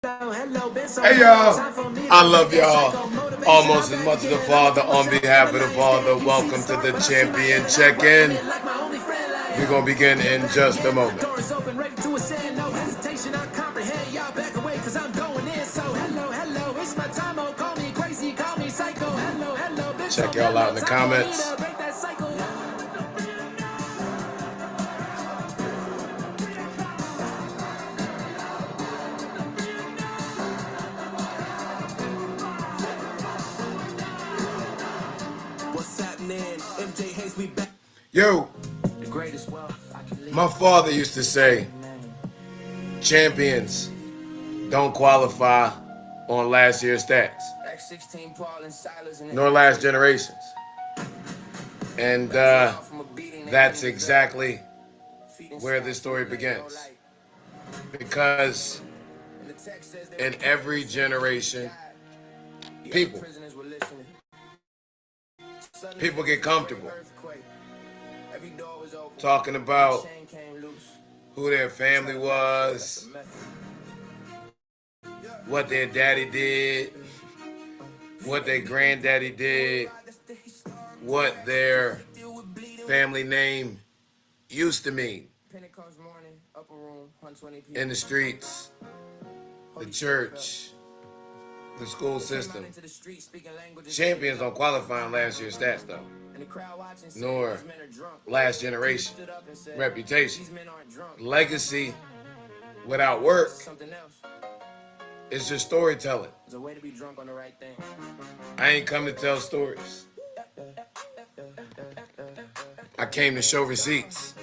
Hey y'all, I love y'all almost as much as the Father. On behalf of the Father, welcome to the Champion Check-In. We're gonna begin in just a moment. Check y'all out in the comments. Yo, my father used to say, champions don't qualify on last year's stats, nor last generations. And that's exactly where this story begins. Because in every generation, people get comfortable talking about who their family was, what their daddy did, what their granddaddy did, what their family name used to mean in the streets, the church, the school system. Champions don't qualify on last year's stats though, nor last generation reputation. Legacy without work is just storytelling. I ain't come to tell stories. I came to show receipts.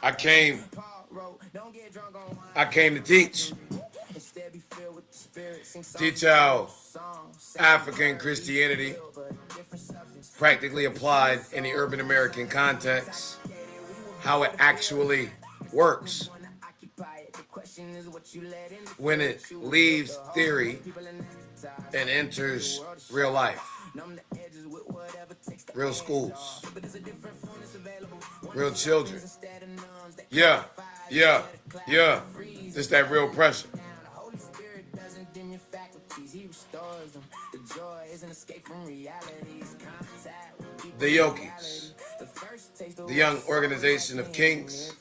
I came to teach. Teach how African Christianity practically applied in the urban American context, how it actually works when it leaves theory and enters real life, real schools, real children. Yeah. Just that real pressure. The Yokies, the young organization of kings,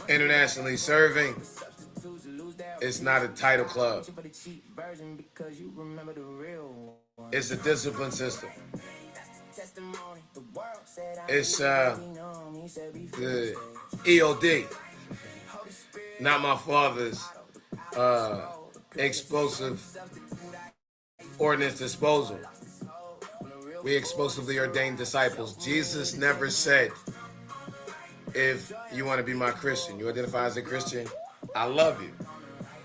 internationally serving. It's not a title club. It's a discipline system. It's the EOD, not my father's explosive ordinance disposal. We explosively ordained disciples. Jesus never said, if you want to be my Christian, you identify as a Christian, I love you.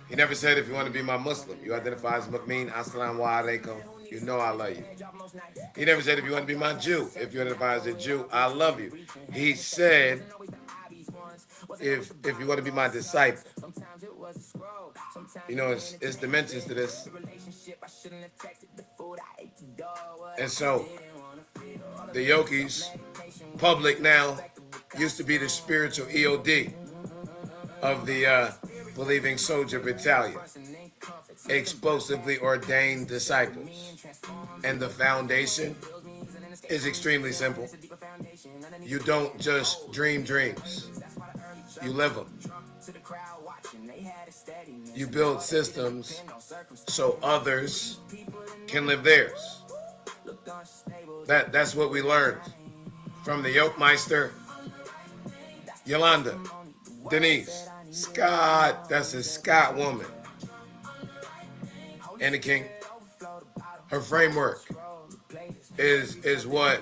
He never said, if you want to be my Muslim, you identify as Mu'min, Assalamu alaikum, you know I love you. He never said, if you want to be my Jew, if you identify as a Jew, I love you. He said, if you want to be my disciple. You know, it's dimensions to this. And so, the Yokies, public now, used to be the spiritual EOD of the Believing Soldier Battalion. Explosively ordained disciples. And the foundation is extremely simple. You don't just dream dreams. You live them. You build systems so others can live theirs. That's what we learned from the Yokemeister, Yolanda, Denise, Scott, that's a Scott woman, and the King. Her framework is what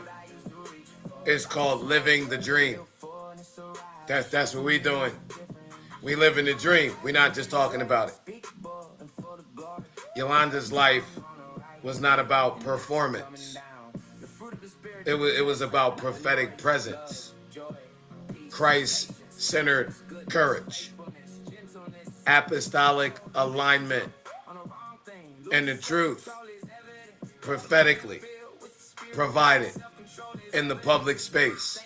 is called living the dream. That's what we doing. We live in the dream. We're not just talking about it. Yolanda's life was not about performance. It was about prophetic presence, Christ-centered courage, apostolic alignment, and the truth prophetically provided in the public space,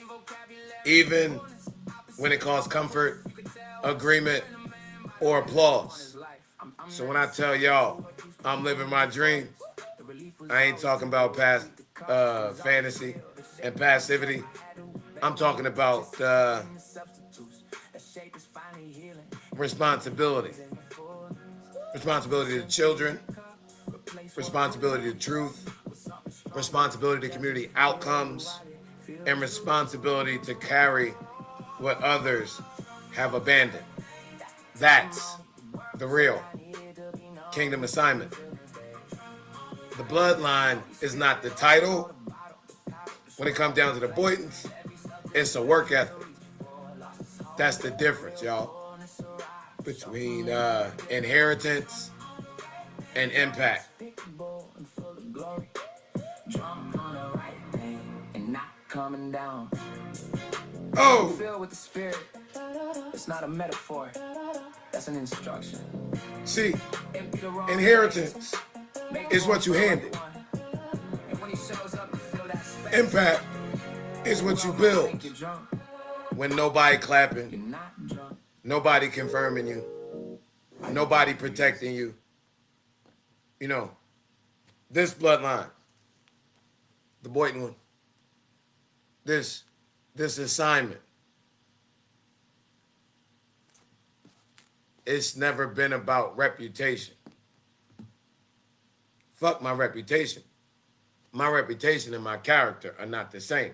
even when it caused comfort agreement, or applause. So when I tell y'all I'm living my dream, I ain't talking about past fantasy and passivity. I'm talking about responsibility. Responsibility to children, responsibility to truth, responsibility to community outcomes, and responsibility to carry what others have abandoned. That's the real kingdom assignment. The bloodline is not the title. When it comes down to the Boytons, it's a work ethic. That's the difference, y'all, between inheritance and impact. Oh! Filled with the Spirit. It's not a metaphor. That's an instruction. See, inheritance is what you handle. Impact is what you build. When nobody clapping, nobody confirming you, nobody protecting you. You know, this bloodline, the Boyton one, this assignment, it's never been about reputation. Fuck my reputation. My reputation and my character are not the same.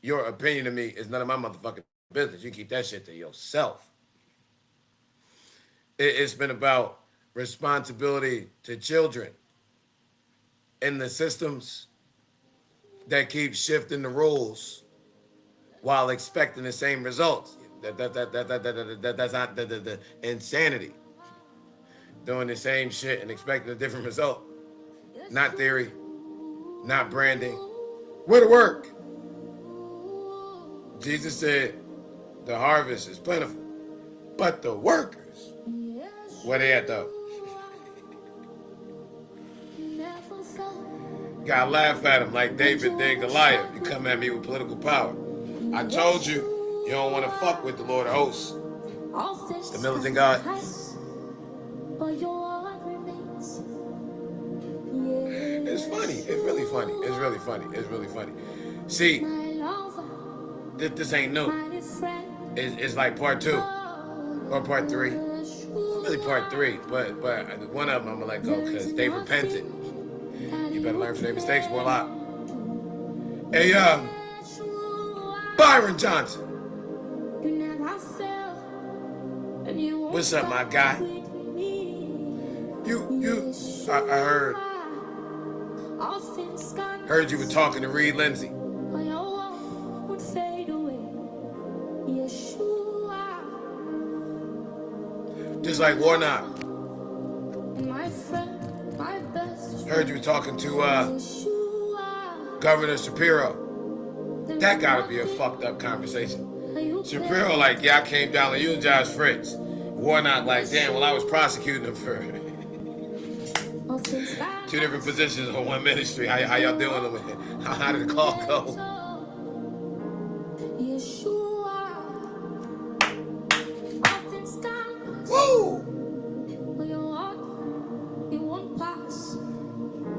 Your opinion of me is none of my motherfucking business. You keep that shit to yourself. It's been about responsibility to children in the systems that keep shifting the rules while expecting the same results. That's not the insanity. Doing the same shit and expecting a different result. Not theory, not branding. Where to work? Jesus said, the harvest is plentiful, but the workers, where they at though? Gotta laugh at him like David did Goliath. You come at me with political power. I told you, you don't want to fuck with the Lord of hosts. It's the militant God. It's funny. It's really funny. It's really funny. It's really funny. See, this ain't new. It's like part 2 or part 3. Really part 3, but one of them I'm gonna let go because they repented. You better learn from their mistakes, Warlock. Hey, Byron Johnson. What's up, my guy? I heard you were talking to Reed Lindsay. Just like Warnock. Heard you were talking to Governor Shapiro. That gotta be a fucked up conversation. Shapiro like, yeah, I came down to eulogize Fritz. Warnock like, damn, well, I was prosecuting him for 2 different positions on one ministry. How y'all doing with it? How did the call go? Woo!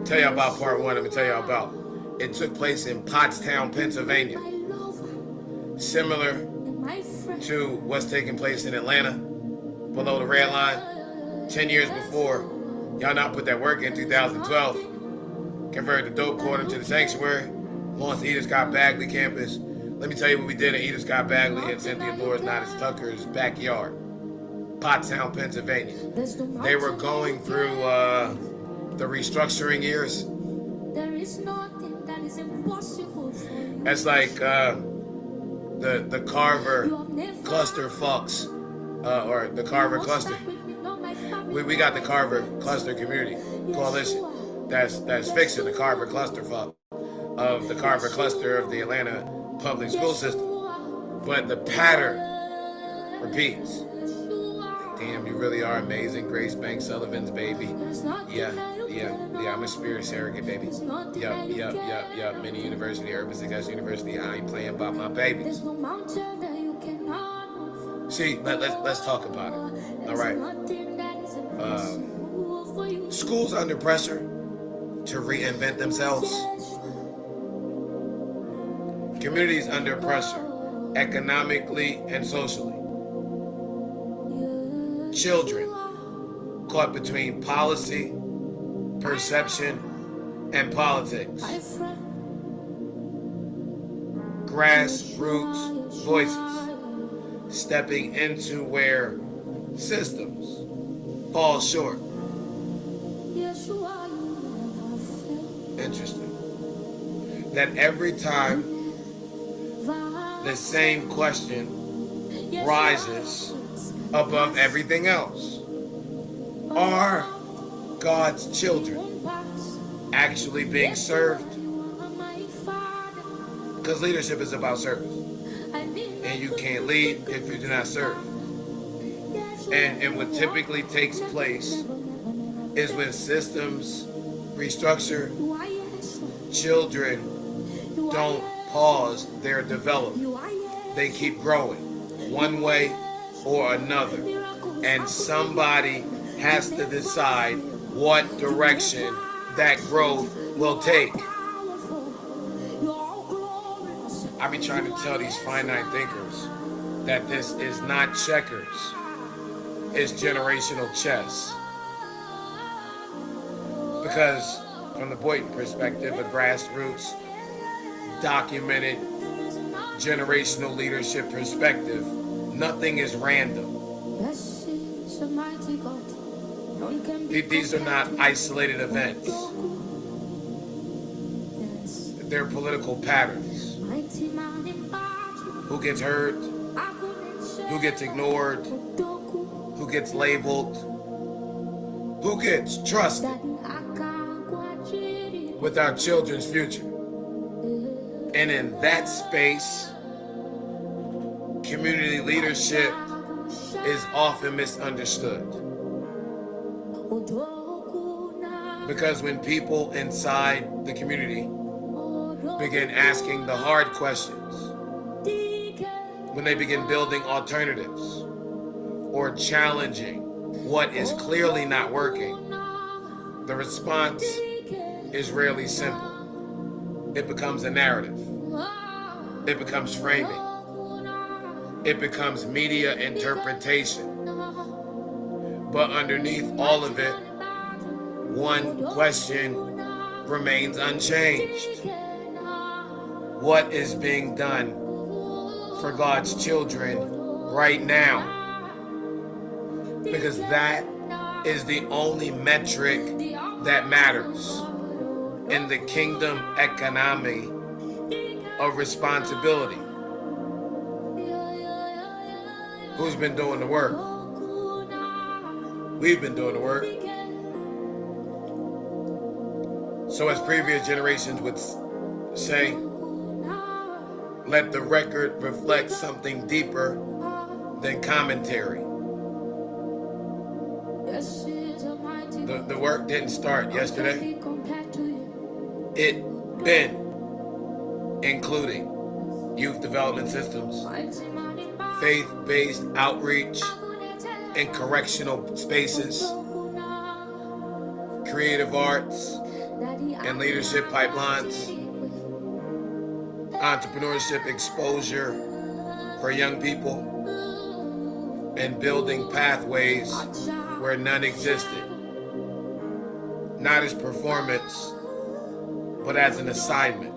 Tell y'all about part 1. I'm gonna tell y'all about. It took place in Pottstown, Pennsylvania. Similar to what's taking place in Atlanta, below the red line. 10 years before, y'all not put that work in 2012. Converted the dope court into the sanctuary. Launched the Eda Scott Bagley campus. Let me tell you what we did in Eda Scott Bagley and Cynthia Doris Nodis Tucker's backyard. Pottstown, Pennsylvania. They were going through the restructuring years. There is nothing that is impossible for you. That's like the Carver cluster fucks, or the Carver cluster. We got the Carver cluster community coalition that's fixing the Carver cluster fuck of the Carver cluster of the Atlanta public school system. But the pattern repeats. Damn, you really are amazing. Grace Banks Sullivan's baby. Yeah, I'm a spirit surrogate, baby. Yup. Mini University, Urban Success University. I ain't playing about my baby. See, let's talk about it. All right. Schools under pressure to reinvent themselves. Communities under pressure, economically and socially. Children caught between policy, perception, and politics. Grassroots voices stepping into where systems fall short. Interesting. That every time the same question rises above everything else. Are God's children actually being served? Because leadership is about service. And you can't lead if you do not serve. And what typically takes place is when systems restructure, children don't pause their development. They keep growing one way or another. And somebody has to decide what direction that growth will take. I be trying to tell these finite thinkers that this is not checkers, it's generational chess. Because from the Boynton perspective, a grassroots, documented, generational leadership perspective, nothing is random. These are not isolated events. They're political patterns. Who gets heard? Who gets ignored? Who gets labeled? Who gets trusted with our children's future? And in that space, community leadership is often misunderstood. Because when people inside the community begin asking the hard questions, when they begin building alternatives or challenging what is clearly not working, the response is rarely simple. It becomes a narrative. It becomes framing. It becomes media interpretation. But underneath all of it, one question remains unchanged. What is being done for God's children right now? Because that is the only metric that matters in the kingdom economy of responsibility. Who's been doing the work? We've been doing the work. So as previous generations would say, let the record reflect something deeper than commentary. The work didn't start yesterday. It been including youth development systems, faith-based outreach in correctional spaces, creative arts and leadership pipelines, entrepreneurship exposure for young people, and building pathways where none existed. Not as performance, but as an assignment.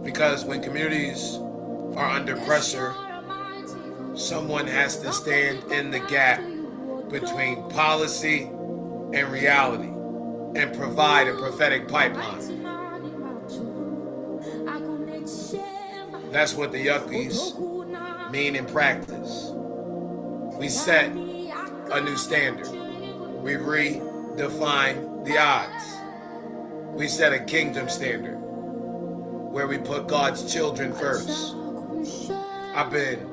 Because when communities are under pressure, someone has to stand in the gap between policy and reality and provide a prophetic pipeline. That's what the Yuppies mean in practice. We set a new standard. We redefine the odds. We set a kingdom standard where we put God's children first. I've been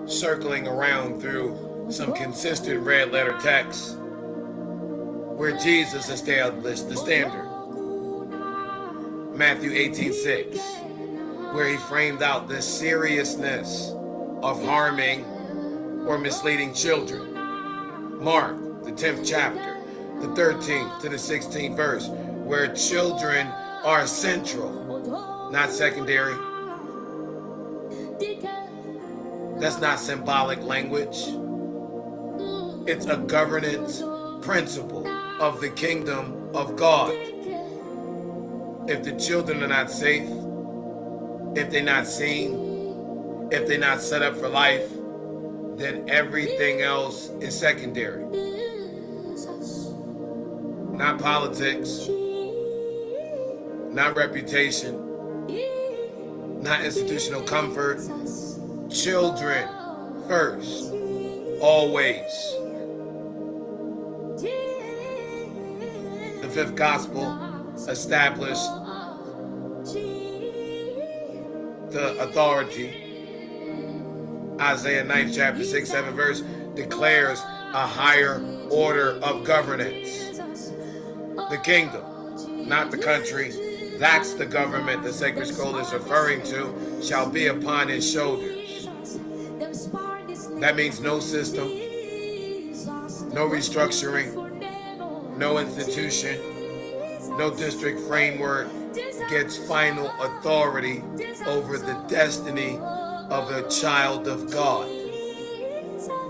circling around through some consistent red letter texts where Jesus established the standard. Matthew 18:6, where he framed out the seriousness of harming or misleading children. Mark, the 10th chapter, the 13th to the 16th verse, where children are central, not secondary. That's not symbolic language. It's a governance principle of the kingdom of God. If the children are not safe, if they're not seen, if they're not set up for life, then everything else is secondary. Not politics, not reputation, not institutional comfort. Children first, always. The fifth gospel established the authority. Isaiah 9 chapter 6, 7 verse declares a higher order of governance. The kingdom, not the country, that's the government the sacred scroll is referring to, shall be upon his shoulders. That means no system, no restructuring, no institution, no district framework gets final authority over the destiny of a child of God.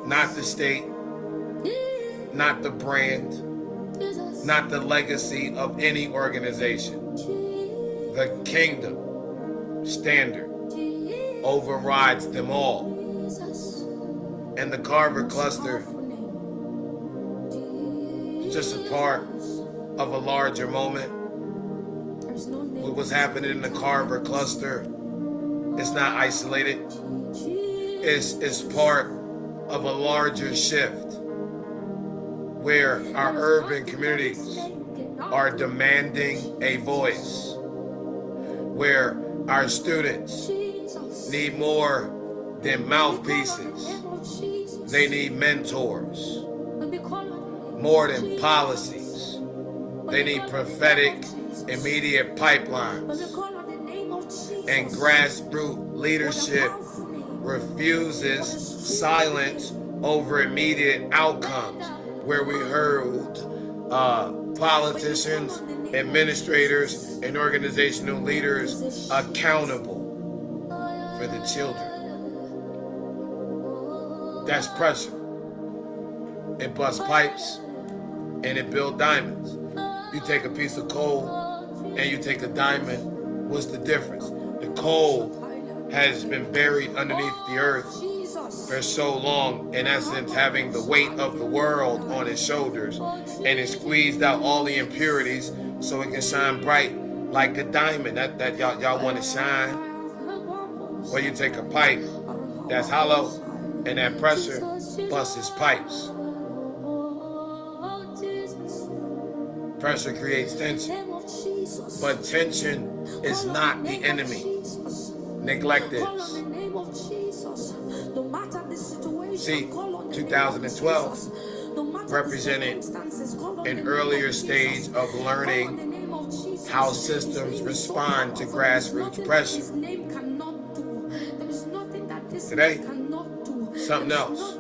Not the state, not the brand, not the legacy of any organization. The kingdom standard overrides them all. And the Carver cluster is just a part of a larger moment. What was happening in the Carver cluster is not isolated. It's part of a larger shift where our urban communities are demanding a voice, where our students need more than mouthpieces. They need mentors, more than policies. They need prophetic, immediate pipelines. And grassroots leadership refuses silence over immediate outcomes, where we heard politicians, administrators, and organizational leaders accountable for the children. That's pressure. It busts pipes and it builds diamonds. You take a piece of coal and you take a diamond, what's the difference? The coal has been buried underneath the earth for so long, in essence having the weight of the world on its shoulders, and it squeezed out all the impurities so it can shine bright like a diamond that y'all want to shine. Or you take a pipe that's hollow and that pressure busts its pipes. Pressure creates tension, but tension is not the enemy. Neglect is. See, 2012 represented an earlier stage of learning how systems respond to grassroots pressure. Today, something else.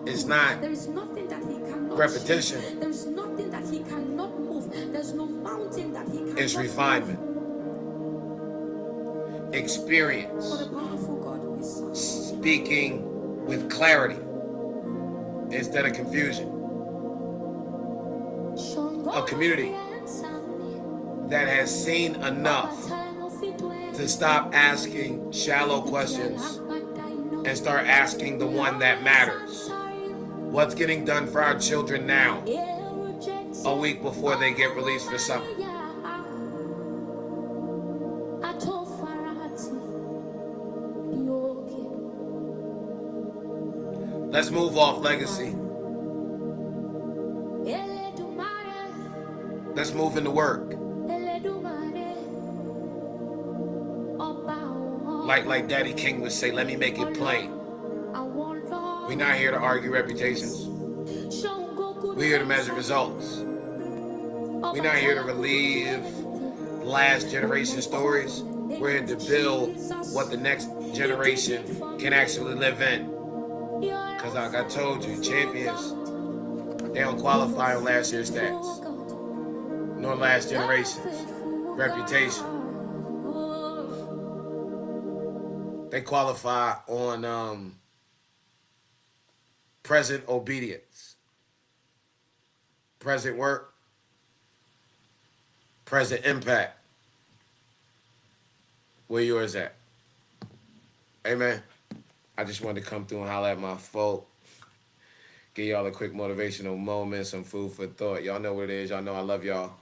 It's not repetition. It's refinement. Experience. Speaking with clarity instead of confusion. A community that has seen enough to stop asking shallow questions and start asking the one that matters. What's getting done for our children now, a week before they get released for summer? Let's move off legacy. Let's move into work. Like Daddy King would say, let me make it plain. We're not here to argue reputations. We're here to measure results. We're not here to relive last generation stories. We're here to build what the next generation can actually live in. Because like I told you, champions, they don't qualify on last year's stats, nor last generation's reputation. They qualify on present obedience, present work, present impact. Where yours at? Amen. I just wanted to come through and holler at my folk. Give y'all a quick motivational moment, some food for thought. Y'all know what it is. Y'all know I love y'all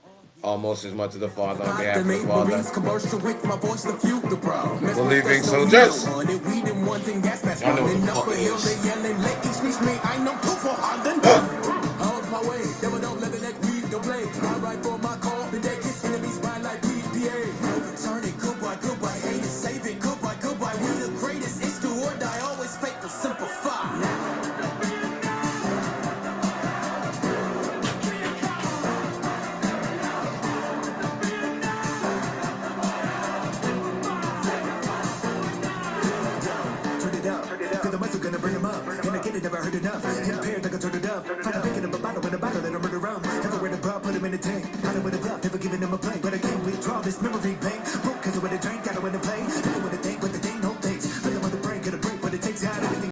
almost as much as the Father on behalf of the Father. Believing soldiers. Y'all know what the fuck it Never heard enough. Impaired, like I turned it up. Find a picking up a bottle in a bottle, then I murder around. Everywhere the bra, put him in a tank. Hunting with a glove, never giving him a play. But I can't withdraw this memory bank. Broke cause I went to drink, got to win the play. Never win a thing, but the thing, no thanks. Let them on the brain, get a break, but it takes out everything.